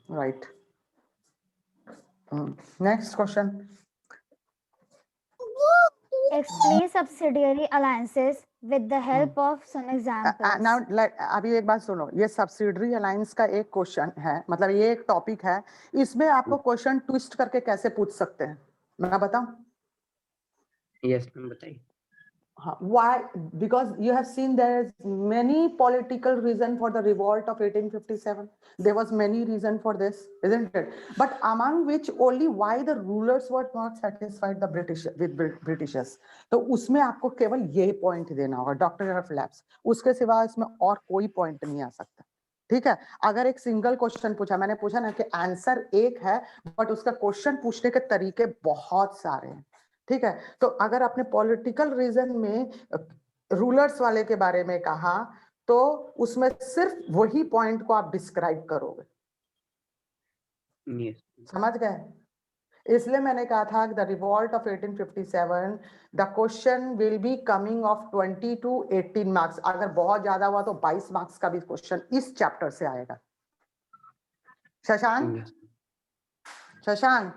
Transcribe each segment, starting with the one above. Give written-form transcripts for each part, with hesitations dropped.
Right. Next question. Explain subsidiary alliances with the help of some examples. Now अभी एक बात सुनो, ये सब्सिडरी अलायंस का एक क्वेश्चन है, मतलब ये एक टॉपिक है, इसमें आपको क्वेश्चन ट्विस्ट करके कैसे पूछ सकते हैं, मैं बताऊं? यस मैम बताइए। Why? Because you have seen there is many political reason for the revolt of 1857. There was many reason for this, isn't it? But among which only why the rulers were not satisfied the British with Britishers. तो उसमें आपको केवल ये point देना होगा, Doctor of Labs. उसके सिवा इसमें और कोई point नहीं आ सकता. ठीक है, अगर एक सिंगल क्वेश्चन पूछा, मैंने पूछा ना कि आंसर एक है, बट उसका क्वेश्चन पूछने के तरीके बहुत सारे हैं. ठीक है, तो अगर आपने पॉलिटिकल रीजन में रूलर्स वाले के बारे में कहा तो उसमें सिर्फ वही पॉइंट को आप डिस्क्राइब करोगे. yes. समझ गए? इसलिए मैंने कहा था the revolt of 1857 the question will be coming of 20 to 18 marks. अगर बहुत ज्यादा हुआ तो 22 मार्क्स का भी क्वेश्चन इस चैप्टर से आएगा. Shashank, Shashank.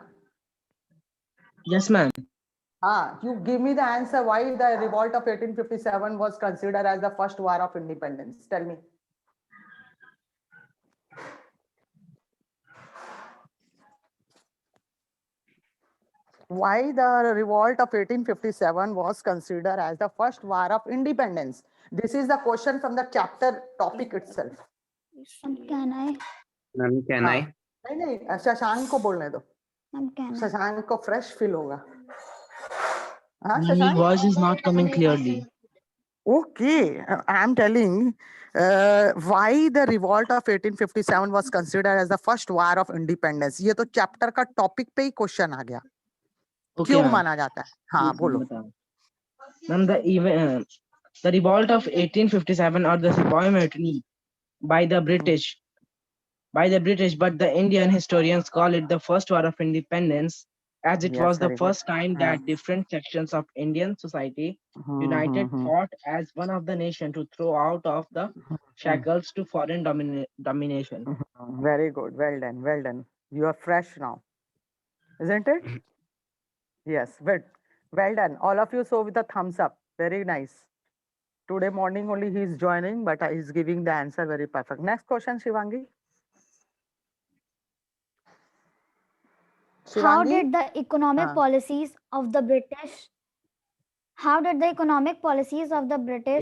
Yes, ma'am. You give me the answer why the revolt of 1857 was considered as the first war of independence. Tell me. Why the revolt of 1857 was considered as the first war of independence? This is the question from the chapter topic itself. Can I? Ma'am can I? नहीं, शशांक को बोलने दो. Can I? Shashank को fresh feel होगा. Ma'am, your voice is not coming clearly. Okay, I am telling why the revolt of 1857 was considered as the first war of independence. ये तो chapter का topic पे ही क्वेश्चन आ गया. Okay, क्यों ma'am. माना जाता है? हाँ बोलो. Ma'am, the revolt of 1857 or the Sepoy Mutiny by the British, but the Indian historians call it the first war of independence, as it Yes, was the very good. first time that different sections of Indian society united fought as one of the nation to throw out of the shackles to foreign domination. Very good. Well done. Well done. You are fresh now, isn't it? Yes. Well done. All of you saw with a thumbs up. Very nice. Today morning only he is joining, but he is giving the answer very perfect. Next question, Shivangi. How Shivangi? did the economic policies of the British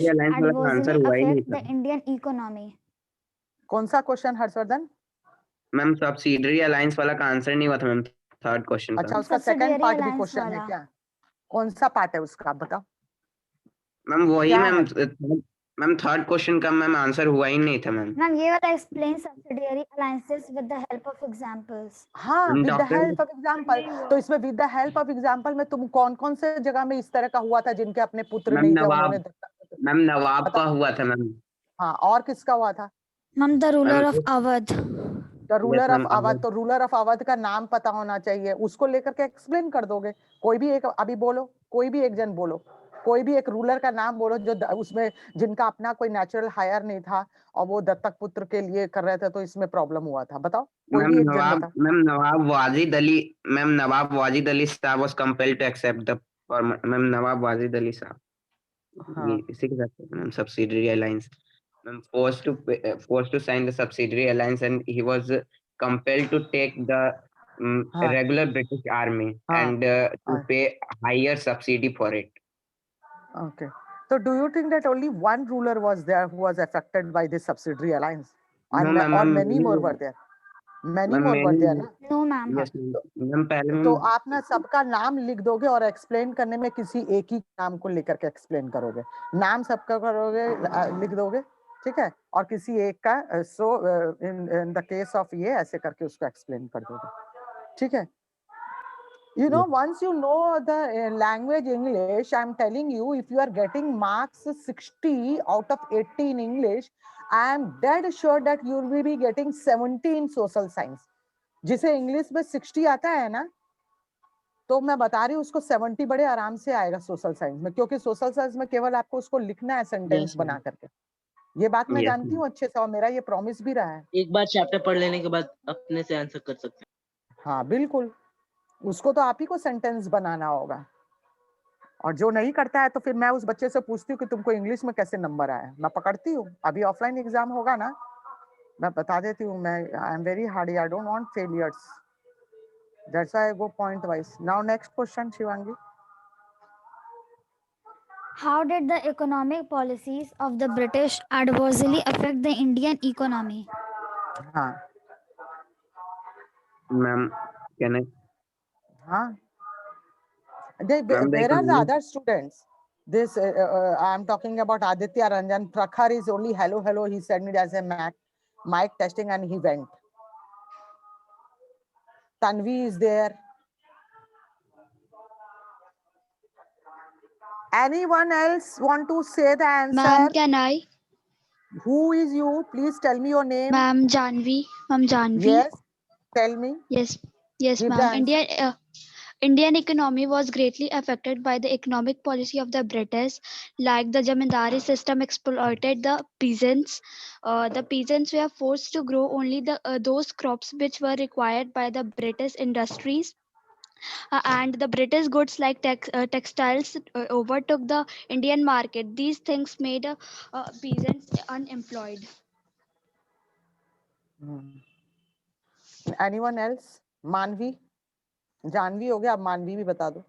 ये line वाला answer adversely हुआ ही नहीं affect था. the Indian economy? कौन सा question Harshvardhan? Ma'am subsidiary alliance वाला का answer नहीं हुआ था मैम, थर्ड क्वेश्चन अच्छा, का. उसका सेकंड Subsidiary पार्ट भी alliance क्वेश्चन है वाला. क्या? कौन सा पार्ट है उसका, आप बताओ. मैम वही क्या मैम, मैम थर्ड क्वेश्चन का मैम आंसर हुआ ही नहीं था मैम. Ma'am, ये वाला explain subsidiary alliances with the help of examples. हाँ, with the doctor help of example. तो इसमें with the help of example में तुम कौन कौन से जगह में इस तरह का हुआ था जिनके अपने पुत्र मैम नहीं थे, नवाब, उन्होंने मैम नवाब का हुआ था मैम. हाँ, और किसका हुआ था? Ma'am, the ruler Ma'am, of Awadh. The ruler ma'am, of Awadh. तो रूलर ऑफ अवध का नाम पता होना चाहिए, उसको लेकर के एक्सप्लेन कर दोगे. कोई भी एक अभी बोलो, कोई भी एक जन बोलो, कोई भी एक रूलर का नाम बोलो जो उसमें जिनका अपना कोई नेचुरल हायर नहीं था और वो दत्तक पुत्र के लिए कर रहे थे, तो इसमें प्रॉब्लम हुआ था. बताओ कोई मैम भी एक जन नवाब, बता. मैम नवाब वाजिद अली साहब was compelled to accept the ma'am Nawab Wajid Ali साहब. हाँ. ये इसी के साथ ma'am subsidiary alliance. Ma'am forced to sign the subsidiary alliance and he was compelled to take the हाँ. regular British army हाँ. and to pay higher subsidy for it. Okay. So do you think that only one ruler was there who was affected by this subsidiary alliance? No, And, ma'am, or ma'am, many more were there? Many more were there, ना? No, ma'am. Yes, ma'am पहले तो ma'am आप ना सबका नाम लिख दोगे और एक्सप्लेन करने में किसी एक ही नाम को लेकर के एक्सप्लेन करोगे. नाम सबका करोगे, लिख दोगे, ठीक है, और किसी एक का सो इन द केस ऑफ ये ऐसे करके उसको एक्सप्लेन कर दोगे, ठीक है. You know, once you know the language English, I'm telling you, if you are getting marks 60 out of 80 in English, I am dead sure that you will be getting 70 in social science. जिसे English में 60 आता है ना, तो मैं बता रही हूँ उसको 70 बड़े आराम से आएगा सोशल साइंस में, क्योंकि सोशल साइंस में केवल आपको उसको लिखना है सेंटेंस Yes, बना ma'am. करके. ये बात मैं Yes, जानती हूँ अच्छे से और मेरा ये प्रॉमिस भी रहा है। एक बार चैप्टर पढ़ लेने के बाद अपने से आंसर कर सकते हैं। हाँ बिल्कुल, उसको तो आप ही को सेंटेंस बनाना होगा, और जो नहीं करता है तो फिर मैं उस बच्चे से पूछती हूँ कि तुमको इंग्लिश में कैसे नंबर आया, मैं पकड़ती हूँ। अभी ऑफलाइन एग्जाम होगा ना, मैं बता देती हूँ। मैं I am very hard, I don't want failures, that's why I go point wise. Now next question Shivangi. How did the economic policies of the British adversely affect the Indian economy? हाँ ma'am. Can I, हाँ, ma'am, the where are the economic, other students? This I am talking about Aditya Ranjan. Prakhar is only hello hello, he said me as a mic testing and he went. Tanvi is there. Anyone else want to say the answer? Ma'am, can I? Who is you? Please tell me your name. Ma'am Janvi. Ma'am Janvi. Yes, tell me. Yes. Yes, Give the ma'am. answer. Indian economy was greatly affected by the economic policy of the British, like the zamindari system exploited the peasants. The peasants were forced to grow only those crops which were required by the British industries. And the British goods like textiles overtook the Indian market. These things made peasants unemployed. Hmm. Anyone else? Manvi? Janvi हो गया, अब मानवी भी बता दो।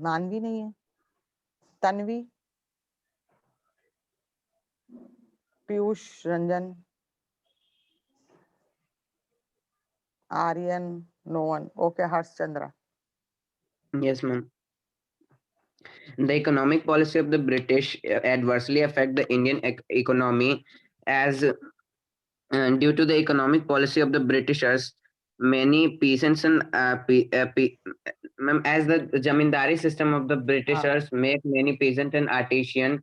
मानवी नहीं है। Tanvi, Piyush, Ranjan, Aryan, no one. Okay, Harsh Chandra. yes, ma'am. The economic policy of the British adversely affect the Indian economy as due to the economic policy of the Britishers, many peasants and ma'am, as the zamindari system of the Britishers make many peasant and artisan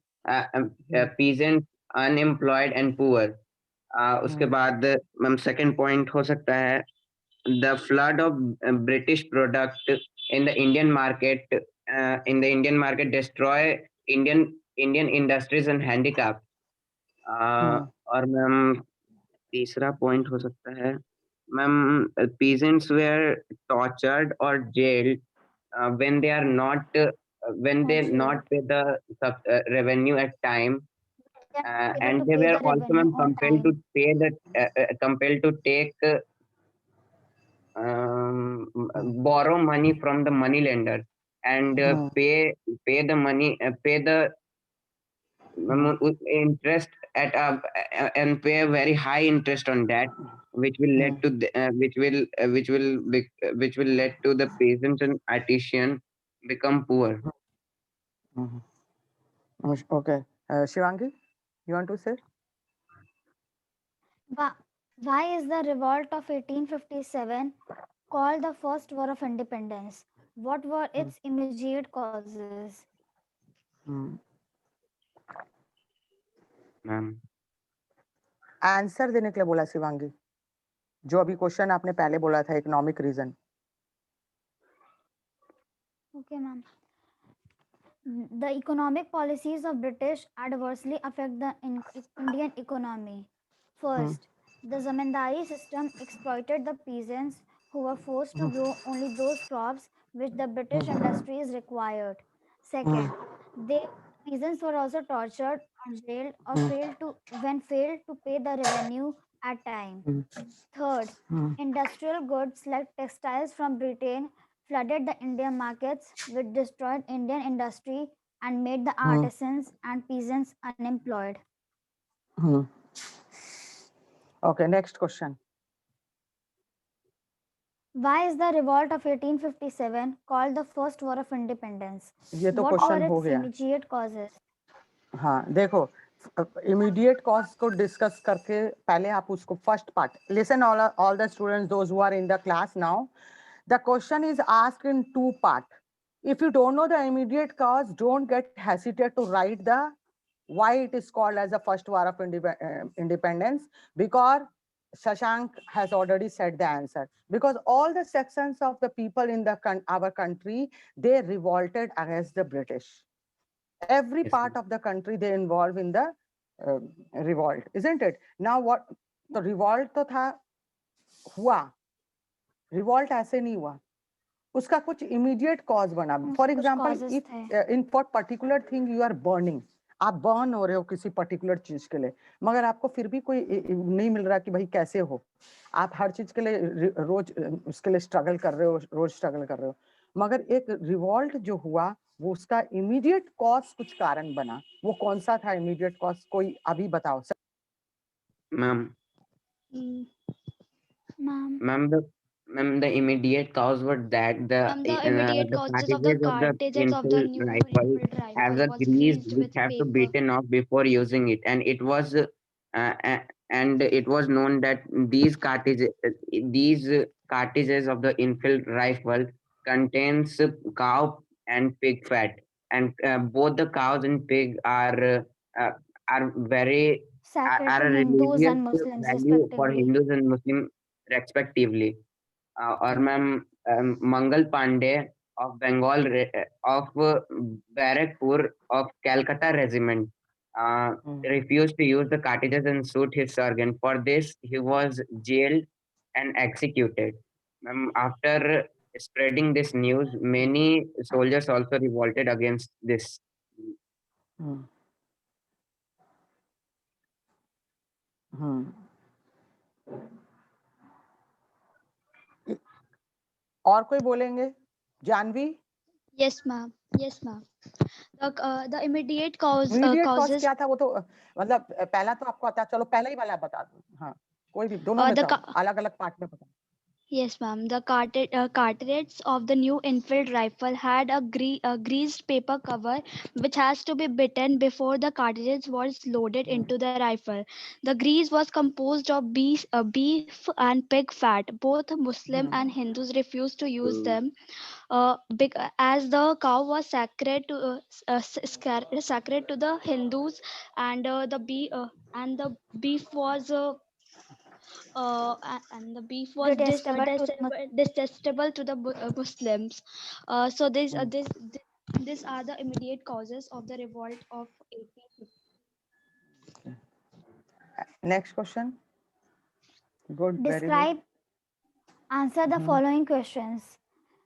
peasants unemployed and poor. उसके बाद ma'am second point हो सकता है the flood of British product in the Indian market destroy Indian industries and handicap. और ma'am तीसरा point हो सकता है ma'am peasants were tortured or jailed when they are not when they not pay the revenue at time. Able to And they pay were the also revenue ma'am, on compelled to time. pay the compelled to take borrow money from the money lender and pay the money pay the interest at and pay a very high interest on that, which will lead to which will lead to the peasants and artisan become poor. Okay, Shivangi, you want to say? Why is the revolt of 1857 called the First War of Independence? What were its immediate causes? Ma'am. Answer देने के लिए बोला शिवांगी, जो अभी question आपने पहले बोला था, economic reason. Okay, ma'am. The economic policies of British adversely affect the Indian economy. First, the zamindari system exploited the peasants who were forced to grow only those crops which the British industries required. Second, they peasants were also tortured or jailed or failed to pay the revenue at time. Third, industrial goods like textiles from Britain flooded the Indian markets, which destroyed Indian industry and made the artisans and peasants unemployed. Okay, next question. Why is the revolt of 1857 called the First War of Independence? ये तो What were question हो its गया। immediate causes? हाँ देखो, immediate cause को discuss करके पहले आप उसको first part listen all the students, those who are in the class now, the question is asked in two part. If you don't know the immediate cause, don't get hesitate to write the why it is called as the first war of independence, because Shashank has already said the answer. Because all the sections of the people in the our country, they revolted against the British. Every Yes, part ma'am. of the country they involve in the revolt, isn't it? Now what? तो revolt तो था, हुआ, revolt ऐसे नहीं हुआ, उसका कुछ immediate cause बना. For कुछ example, causes if थे. in for particular thing you are burning, आप बर्न हो रहे हो किसी पर्टिकुलर चीज के लिए, मगर आपको फिर भी कोई नहीं मिल रहा कि भाई कैसे हो, आप हर चीज के लिए रोज उसके लिए स्ट्रगल कर रहे हो, रोज स्ट्रगल कर रहे हो, मगर एक रिवॉल्ट जो हुआ वो उसका इमीडिएट कॉज कुछ कारण बना. वो कौन सा था इमीडिएट कॉज, कोई अभी बताओ. Ma'am, Ma'am. ma'am, the immediate cause was that Ma'am, the immediate the causes of the cartridges of the cartridges of the infil new rifle infilled has rifle a was grease greased which with have to paper. beaten off before using it, and it was known that these cartridges of the infilled rifle contains cow and pig fat, and both the cows and pig are very Sacred are to a Hindus religious and Muslims value for respectively. Hindus and Muslim respectively. और ma'am Mangal Pandey of Bengal of Barrackpur of Calcutta regiment refused to use the cartridges and shoot his sergeant. For this, he was jailed and executed. After spreading this news, many soldiers also revolted against this. Hmm. Hmm. और कोई बोलेंगे? Janvi? Yes, ma'am. Yes, ma'am. The immediate immediate cause causes क्या था वो तो मतलब पहला तो आपको आता है, चलो पहला ही वाला बता दो. हाँ, कोई भी, दोनों the बताओ, अलग अलग पार्ट में बताओ. Yes, ma'am. The cartridge of the new Enfield rifle had a greased paper cover, which has to be bitten before the cartridge was loaded into the rifle. The grease was composed of beef and pig fat. Both Muslim and Hindus refused to use them, as the cow was sacred to the Hindus, and the beef was. And the beef was Detestable to detestable to the Muslims. So these are the immediate causes of the revolt of 1850. Next question. Good, very good. describe, answer the following questions.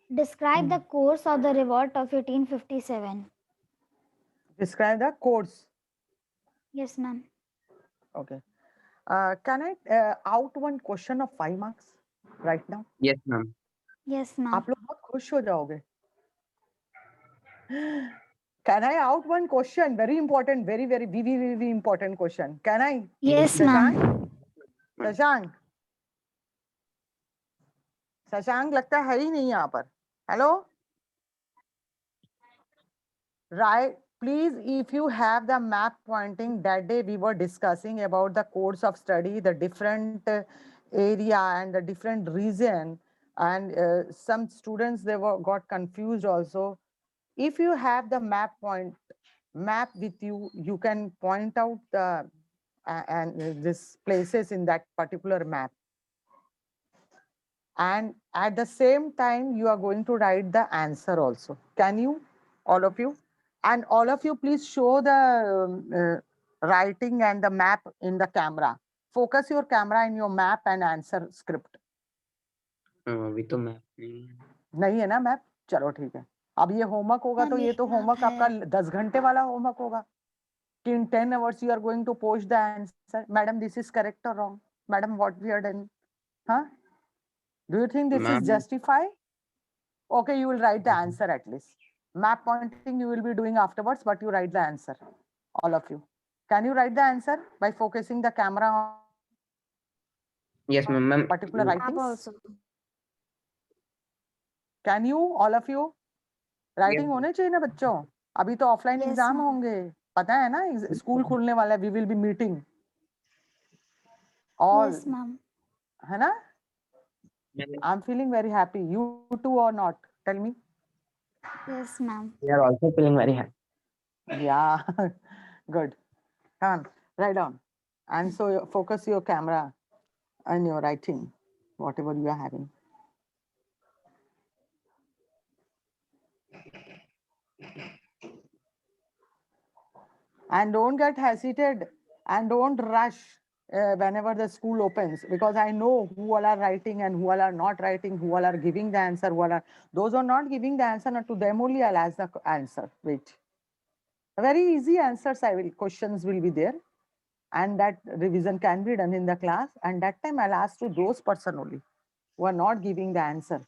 Describe the course of the revolt of 1857. Describe the course. Yes, ma'am. Okay. Can I out one question of 5 marks right now? Yes, ma'am. Yes, ma'am. आप लोग बहुत खुश हो जाओगे. Can I out one question? Very important, very important question. Can I? Yes, ma'am. Shashank, Shashank लगता है ही नहीं यहाँ पर. Hello. Right. Please, if you have the map pointing, that day we were discussing about the course of study, the different area and the different region, and some students got confused also. If you have the map with you, you can point out the this places in that particular map. And at the same time, you are going to write the answer also. Can you, all of you? And all of you, please show the writing and the map in the camera. Focus your camera in your map and answer script. अभी तो मैं नहीं है ना map? चलो ठीक है. अब ये होमवर्क होगा तो ये तो होमवर्क आपका 10 घंटे वाला होमवर्क होगा. कि in 10 hours you are going to post the answer. Madam, this is correct or wrong? Madam, what we are done? Huh? Do you think this is justified? Okay, you will write the answer at least. Map pointing you will be doing afterwards, but you write the answer, all of you. Can you write the answer by focusing the camera on Yes, ma'am. particular Map writings? also. Can you, all of you? Writing Yes. होने चाहिए ना बच्चों. अभी तो offline Yes, exam ma'am. होंगे, पता है ना, स्कूल खुलने वाला है. We will be meeting all, Yes, ma'am. है ना? I'm feeling very happy. You too or not? Tell me. Yes, ma'am. We are also feeling very happy. Yeah, good. Come on, write down. And so focus your camera and your writing, whatever you are having. And don't get hesitant and don't rush whenever the school opens, because I know who all are writing and who all are not writing, who all are giving the answer, who all are those who are not giving the answer, not to them only I'll ask the answer. Wait. Very easy answers questions will be there, and that revision can be done in the class, and that time I'll ask to those person only who are not giving the answer.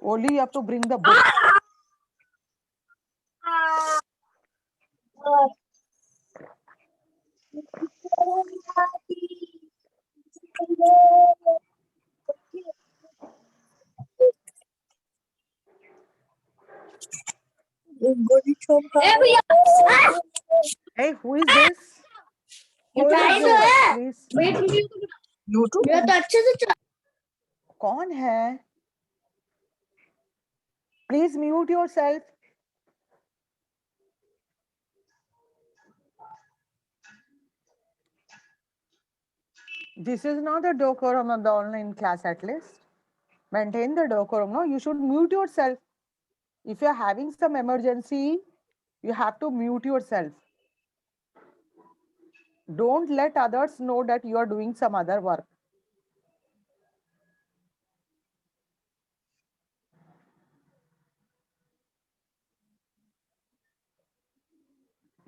Only you have to bring the book. Hey, who is this? Who is this? Please. कौन है? Please mute yourself. This is not the decorum of the online class, at least. Maintain the decorum. No, you should mute yourself. If you're having some emergency, you have to mute yourself. Don't let others know that you are doing some other work.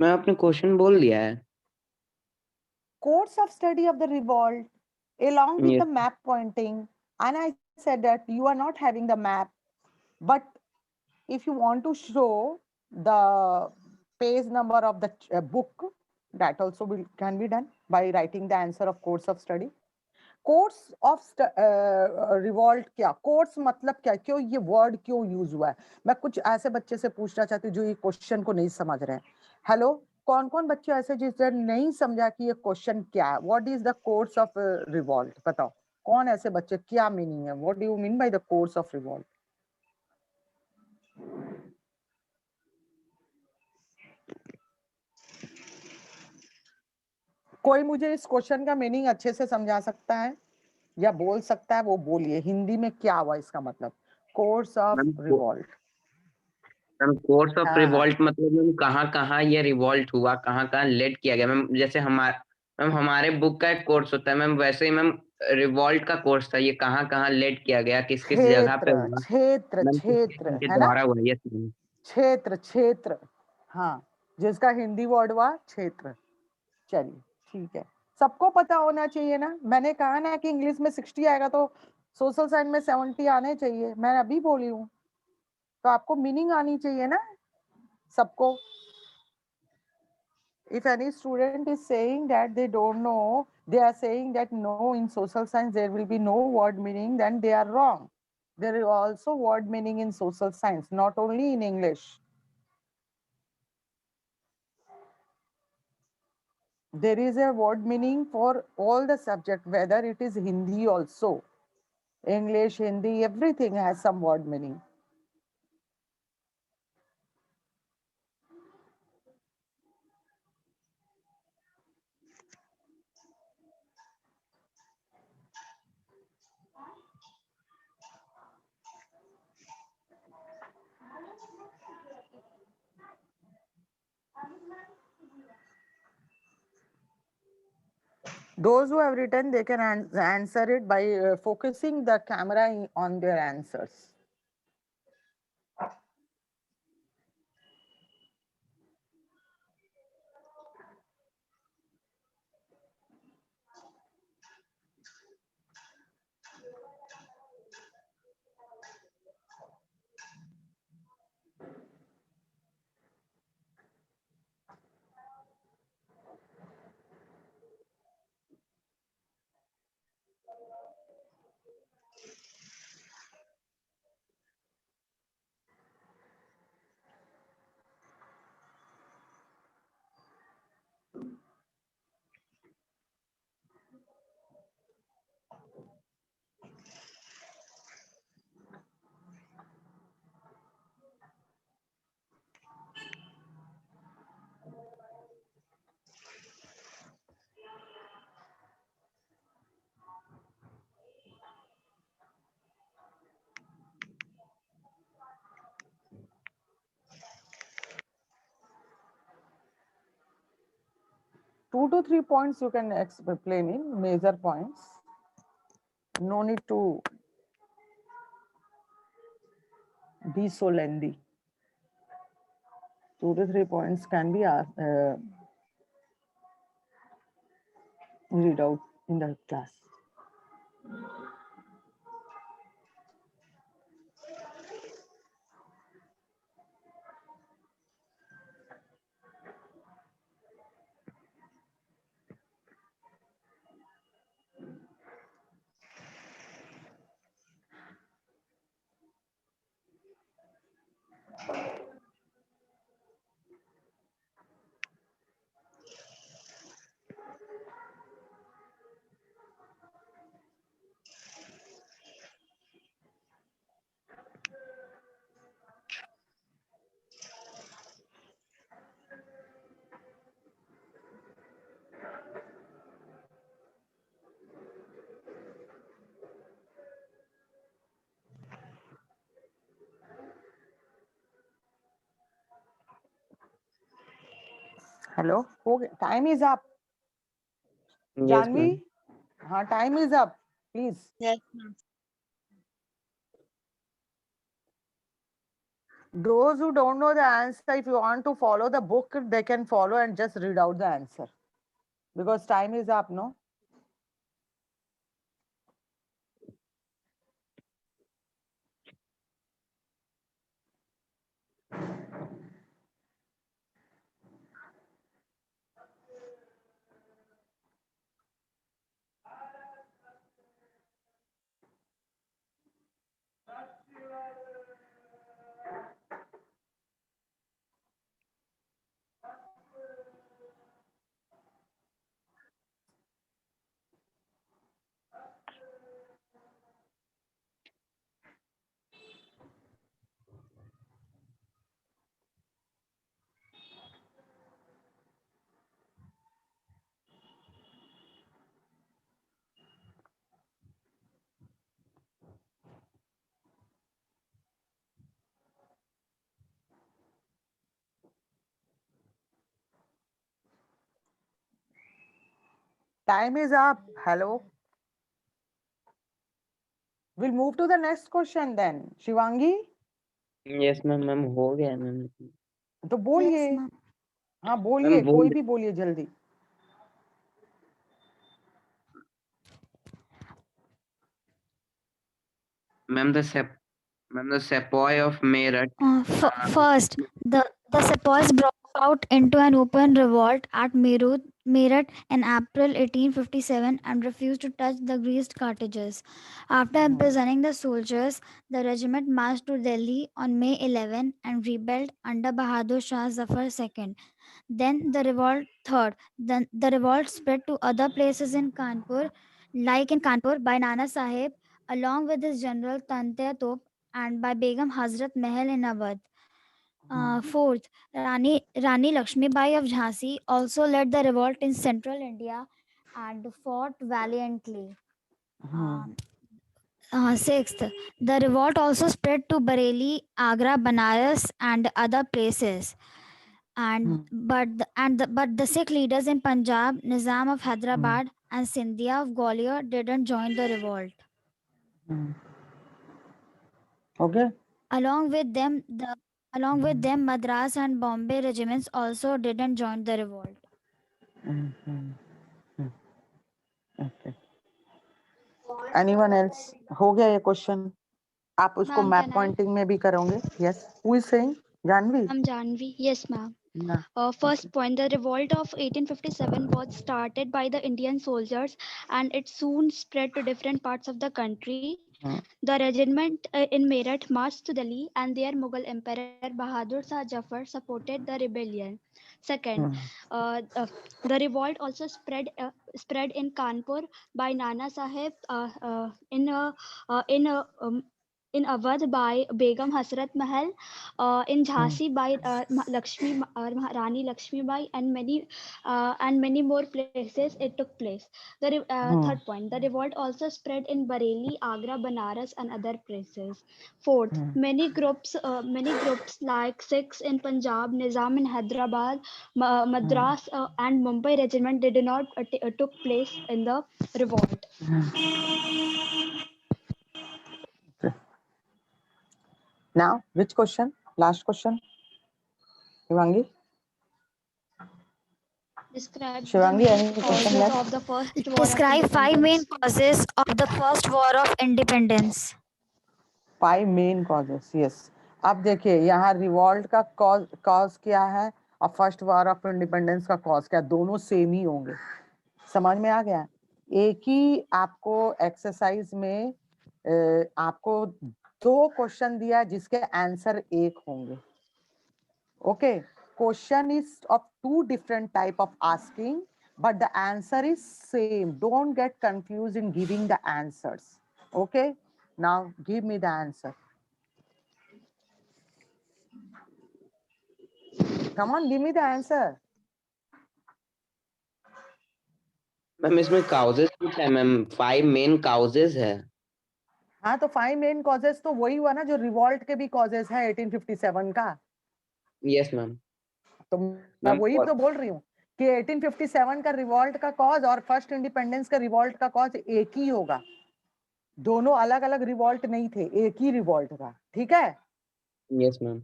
मैं अपने question बोल दिया है. Course of study of the revolt, along with Yes. the map pointing. And I said that you are not having the map, but if you want to show the page number of the book, that also can be done by writing the answer of course of study. Course of revolt क्या, course मतलब क्या, क्यों ये word क्यों use हुआ है? मैं कुछ ऐसे बच्चे से पूछना चाहती हूँ जो ये क्वेश्चन को नहीं समझ रहे हैं. हेलो, कौन कौन बच्चे ऐसे जिसने नहीं समझा कि ये क्वेश्चन क्या है? What is the course of revolt? बताओ कौन ऐसे बच्चे, क्या मीनिंग है? What do you mean by the course of revolt? कोई मुझे इस क्वेश्चन का मीनिंग अच्छे से समझा सकता है या बोल सकता है? वो बोलिए हिंदी में क्या हुआ इसका मतलब, course of revolt. Ma'am course of हाँ. रिवॉल्ट मतलब मैम कहाँ कहाँ ये रिवॉल्ट हुआ, कहाँ कहाँ लेड किया गया मैम. जैसे मैम हमारे बुक का एक कोर्स होता है मैम, वैसे ही मैम रिवॉल्ट का कोर्स था. ये कहाँ कहाँ लेड किया गया, किस किस जगह पे क्षेत्र हुआ क्षेत्र मैम, किस क्षेत्र किसके है ना, द्वारा हुआ ये मैम. क्षेत्र क्षेत्र. हाँ, जिसका हिंदी वर्ड हुआ क्षेत्र. चलिए ठीक है, सबको पता होना चाहिए ना. मैंने कहा ना कि इंग्लिश में 60 आएगा तो सोशल साइंस में 70 आने चाहिए. मैं अभी बोली हूँ, तो आपको मीनिंग आनी चाहिए ना सबको. If any student is saying that they don't know, they are saying that no, in social science there will be no word meaning, then they are wrong. There is also word meaning in social science, not only in English. There is a word meaning for all the subject, whether it is Hindi also. English, Hindi, everything has some word meaning. Those who have written, they can answer it by focusing the camera on their answers. 2 to 3 points you can explain in major points. No need to be so lengthy. 2 to 3 points can be read out in the class. Hello? Okay, time is up. Yes, Janvi? ma'am. Time is up. Please. Yes, ma'am. Those who don't know the answer, if you want to follow the book, they can follow and just read out the answer. Because time is up, no? Time is up. Hello? We'll move to the next question then. Shivangi? Yes, ma'am. Ma'am हो गया ma'am. तो बोलिए. Yes, ma'am. हाँ बोलिए, ma'am कोई बोल भी बोलिए जल्दी. Ma'am the sepoy of Meerut. First, the sepoys broke out into an open revolt at Meerut in April 1857 and refused to touch the greased cartridges. After imprisoning the soldiers, the regiment marched to Delhi on May 11 and rebelled under Bahadur Shah Zafar II. Then the revolt third. Then the revolt spread to other places in Kanpur, like in Kanpur by Nana Sahib, along with his general Tantia Top, and by Begum Hazrat Mahal in Awadh. Fourth, Rani Lakshmi Bai of Jhansi also led the revolt in central India and fought valiantly. Um, Sixth, the revolt also spread to Bareilly, Agra, Banaras, and other places. But the Sikh leaders in Punjab, Nizam of Hyderabad, and Sindhia of Gwalior didn't join the revolt. Okay. Along with them, Madras and Bombay regiments also didn't join the revolt. Okay. Anyone else? हो गया ये question. आप उसको Ma'am, map can I? Poynting में भी करोगे? Yes. Who is saying? Janvi? I'm Janvi. Yes, ma'am. Yeah. First point, the revolt of 1857 was started by the Indian soldiers and it soon spread to different parts of the country. The regiment in Meerut marched to Delhi and there Mughal Emperor Bahadur Shah Jafar supported the rebellion. Second, the revolt also spread in Kanpur by Nana Sahib in in Awadh by Begum Hasrat Mahal, in Jhansi by Rani Lakshmi Bai, and many more places it took place. Third point, the revolt also spread in Bareilly, Agra, Banaras, and other places. Fourth, many groups like Sikhs in Punjab, Nizam in Hyderabad, Madras, and Mumbai regiment did not took place in the revolt. Now, which question? Last question. Shivangi? Describe the Shivangi, main any question causes left? of the First War of Describe 5 main Independence. causes of the First War of Independence. 5 main causes, yes. अब देखिए यहाँ revolt का cause क्या है और first war of independence का cause क्या, दोनों सेम ही होंगे। समझ में आ गया? एक ही आपको एक्सरसाइज में आपको 2 क्वेश्चन दिया जिसके आंसर एक होंगे। Okay, question is of 2 different type of asking, but the answer is same. Don't get confused in giving the answers. Okay, now give me the answer. Come on, give me the answer. Ma'am इसमें causes पूछा है ma'am, 5 main causes है। हाँ तो 5 main causes तो वही हुआ ना जो रिवॉल्ट के भी कॉजेस है 1857 का। Yes ma'am. तो मैं वही तो बोल रही हूँ कि 1857 का रिवॉल्ट का कॉज और फर्स्ट इंडिपेंडेंस का रिवॉल्ट का कॉज एक ही होगा। दोनों अलग अलग रिवॉल्ट नहीं थे, एक ही रिवॉल्ट था। ठीक है? Yes ma'am.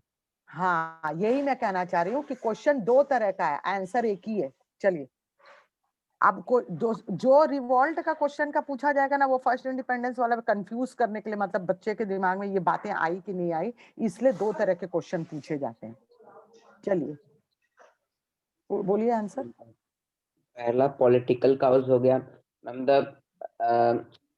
हाँ, यही मैं कहना चाह रही हूँ कि क्वेश्चन 2 तरह का है, आंसर एक ही है। चलिए, अब जो रिवॉल्ट का क्वेश्चन का पूछा जाएगा ना वो फर्स्ट इंडिपेंडेंस वाला कंफ्यूज करने के लिए, मतलब बच्चे के दिमाग में ये बातें आई कि नहीं आई, इसलिए 2 तरह के क्वेश्चन पूछे जाते हैं। चलिए बोलिए आंसर। पहला पॉलिटिकल काउज हो गया ma'am,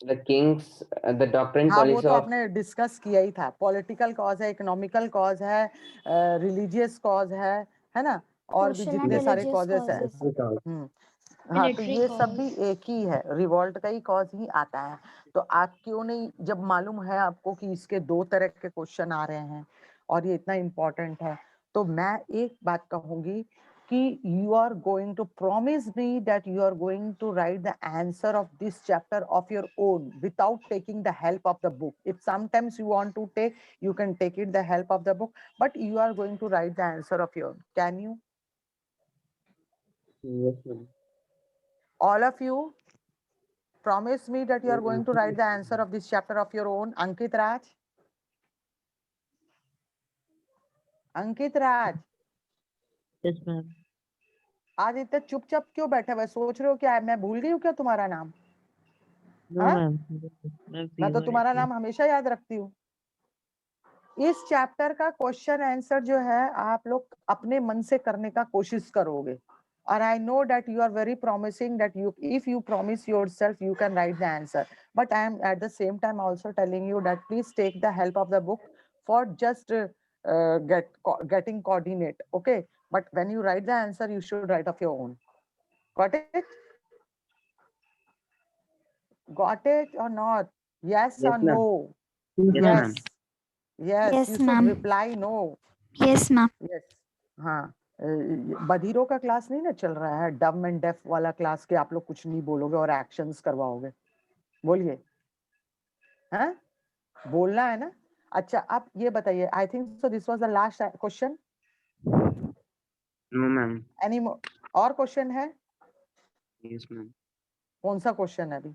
the Kings the doctrine हाँ वो पॉलिसी तो ऑफ। आपने डिस्कस किया ही था। पॉलिटिकल कॉज है, इकोनॉमिकल कॉज है, रिलीजियस कॉज है ना, और भी Social and जितने सारे religious कॉजेस हैं। causes. हाँ तो Military ये सब भी cause. एक ही है, रिवॉल्ट का ही कॉज ही आता है। तो आप क्यों नहीं, जब मालूम है आपको कि इसके 2 तरह के क्वेश्चन आ रहे हैं और ये इतना इम्पोर्टेंट है, तो मैं एक बात कहूंगी कि you are going to promise me that you are going to write the answer of this chapter of your own without taking the help of the book. If sometimes you want to take, you can take it the help of the book, but you are going to write the answer of your own. Can you? Yes ma'am. All of you promise me that you are going to write the answer of this chapter of your own. Ankit Raj? Ankit Raj? Yes, ma'am. आज इतना चुपचाप क्यों बैठे हुए, सोच रहे हो क्या मैं भूल गई हूँ क्या तुम्हारा नाम? No, हाँ, ma'am. Ma'am, मैं तो तुम्हारा नाम हमेशा याद रखती हूँ। इस चैप्टर का क्वेश्चन आंसर जो है आप लोग अपने मन से करने का कोशिश करोगे, और I know that you are very promising that you, if you promise yourself, you can write the answer. But I am at the same time also telling you that please take the help of the book for just getting coordinate. Okay, but when you write the answer, you should write of your own. Got it? Got it or not? Yes or Yes ma'am। no? Yes Yes. ma'am। Yes, Yes, you should ma'am. reply no. Yes, ma'am. Yes. हाँ, बधिरों का class नहीं ना चल रहा है, डम and def वाला class के आप लोग कुछ नहीं बोलोगे और एक्शंस करवाओगे। बोलिए, हाँ बोलना है ना। अच्छा आप ये बताइए, I think so this was the last question. No ma'am. Any और क्वेश्चन है? Yes ma'am. कौन सा क्वेश्चन है अभी?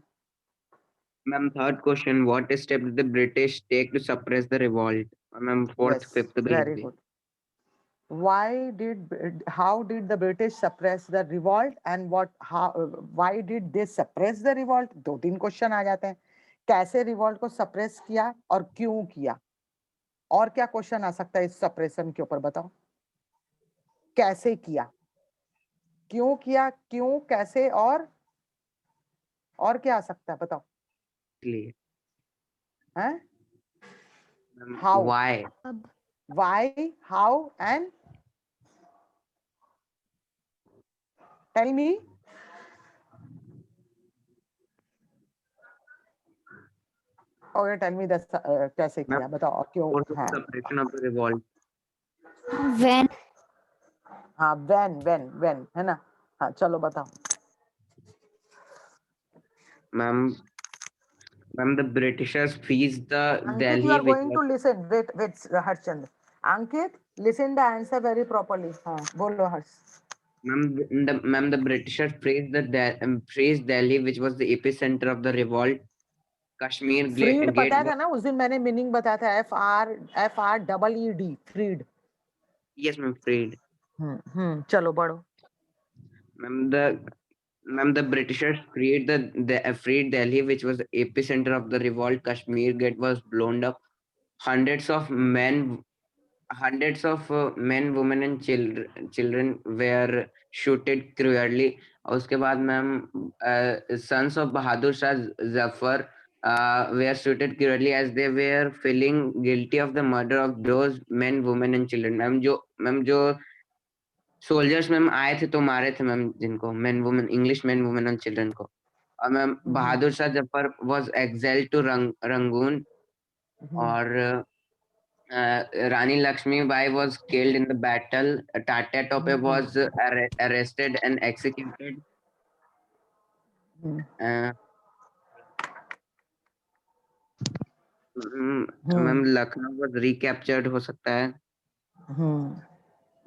Ma'am third question, what step did the British take to suppress the revolt? Ma'am fourth Yes, fifth very good. How did the British suppress the revolt, and why did they suppress the revolt? 2-3 question आ जाते हैं। कैसे revolt को suppress किया और क्यों किया? और क्या क्वेश्चन आ सकता है इस सप्रेशन के ऊपर, बताओ। कैसे किया, क्यों किया, क्यों, कैसे, और क्या आ सकता है बताओ? हैं? How? Why? Why, how, and tell me. Okay tell me that कैसे किया बताओ क्यों Force of हाँ suppression of the revolt. When हाँ when है ना हाँ चलो बताओ Ma'am, the Britishers freeze the Ankit, Delhi, you are which going was to listen. Wait, Harshand. Ankit, listen the answer very properly. हाँ, बोलो हर्ष. the Britishers freeze Delhi, which was the epicenter of the revolt. Kashmir Freed Gate पता was, था ना उस दिन मैंने meaning बताया था FREED freed. yes, ma'am, freed. चलो बढ़ो. Ma'am, the Britishers freed Delhi, which was the epicenter of the revolt. Kashmir Gate was blown up. Hundreds of men, men, women, and children were shooted cruelly. और उसके बाद ma'am sons of Bahadur Shah Zafar were shooted cruelly as they were feeling guilty of the murder of those men, women, and children. Ma'am जो soldiers ma'am आए थे तो मारे थे ma'am जिनको men women English men women and children को और ma'am Bahadur Shah Zafar was exiled to Rangoon और Rani Laxmibai was killed in the battle टाटा Tope was arrested and executed ma'am Lucknow was recaptured हो सकता है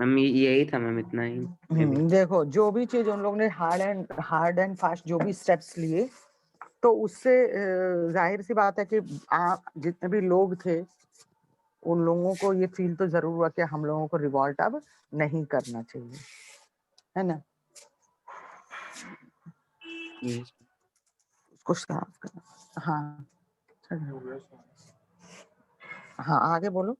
मैम यही था मैम इतना ही maybe. देखो जो भी चीज उन लोगों ने हार्ड एंड फास्ट जो भी स्टेप्स लिए तो उससे जाहिर सी बात है कि जितने भी लोग थे उन लोगों को ये फील तो जरूर हुआ कि हम लोगों को रिवॉल्ट अब नहीं करना चाहिए है ना Yes. उसको साफ करना हाँ हाँ आगे बोलो